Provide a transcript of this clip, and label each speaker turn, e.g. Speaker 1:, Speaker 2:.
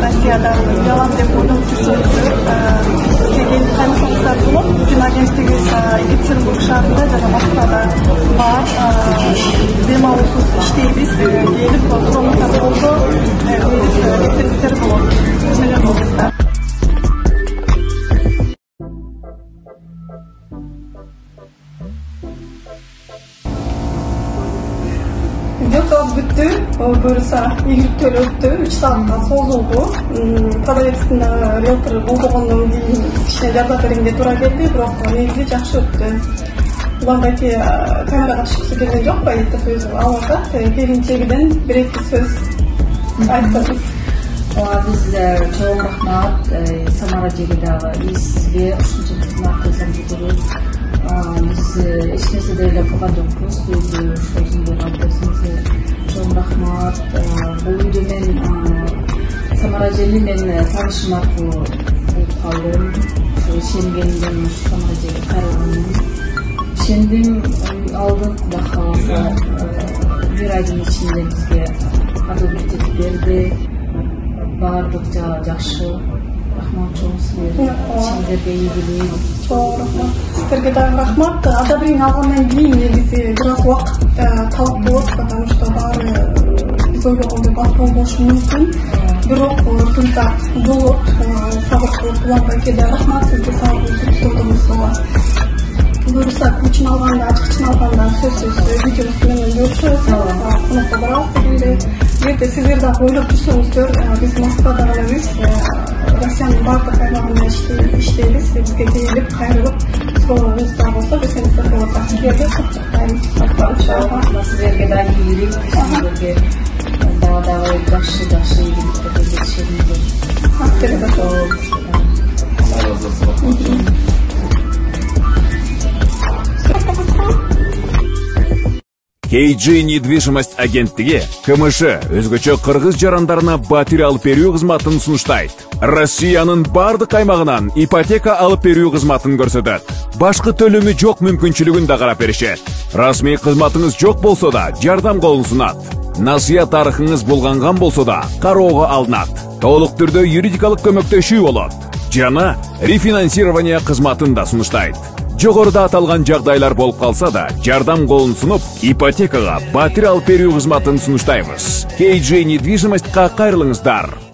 Speaker 1: Rossiyada devam deb o'ylab keyin komissiyalar bo'lib, Putin agentligi Ekaterinburg shahrida yana Moskvada bor. Bemalolsiz ishlaymiz, deyilib, so'roqlar bo'ldi, retseptlar bo'ldi. Gökaz bitti, buyursa ilgili töle öttü, 3 saatten sozuldu. Tadayetsinde realtor bulduğundan keyin kişine yardım veringde tura geldi, biroq negizgi жақсы öttü. Ulardaki kameraga çıkısı kelgen жок па, etdi söz алады. Келинчегиден bir-iki söz айтсаңыз.
Speaker 2: Biz çoğun rahmat, Samara Cegidagi sizge ушунча хизмат кылсаңыз biz hech narsa deyilib qolgan jo'qmiz. Shunday bo'lganingizga cho'ng rahmat. Bu uyda men Samara Jeli men tanishim orqali bo'lib qoldim. Ishongandim, Samara Jeli qarorladim. Ishondim, aldim, Xudo xohlasa bir oyning ichida bizga adabiyot etib berdi. Bardikcha yaxshi. Rahmat çoğun sizler. Sizlerge iyi bileyim.
Speaker 1: Çok rahmat. Sizlerge de rahmat. Adabrini algandan keyin negisi biraz vaqt talep bo'ladi, потому что bari biz o'ylaganday battal bo'lishi mumkin. Biroq rezultat bo'lib, sabr qilib ularga rahmat sizga sağ olun tutdingiz. Buyursa için alganda, açık için alganda söz videosunu görüşürüz. Bunu fotoğraf Erde sizler de oylap düşünüzdür. Biz Moskva'da olabiliriz. Rossiyanın bardak aylağında işleyiriz. Bizge gelip, kayrılıp, sorunuzda olsa biz senizde olacak. Sizlerge çok çaktayız.
Speaker 2: Sizlerge de iyilik, sizlerge daha yaxşı iyilikte geçişleriniz.
Speaker 1: Hakkı'da
Speaker 2: çok.
Speaker 3: KG недвижимость агенттиги КМШ өзгөчө кыргыз жарандарына батир алып берүү кызматын сунуштайт. Россиянын бардык аймагынан ипотека алып берүү кызматын көрсөтөт. Башкы төлөмү жок мүмкүнчүлүгүн да карап беришет. Расмий кызматыңыз жок болсо да жардам колун сунат. Насыя тарыхыңыз булганган болсо да кароого алынат. Толук түрдө юридикалык көмөктөшүү болот. Жана рефинансирование кызматын да сунуштайт. Жогоруда аталган жагдайлар болуп калса да, жардам колун сунуп, ипотекага батир алып берүү кызматын сунуштайбыз. KG недвижимостька кайрылыңыздар.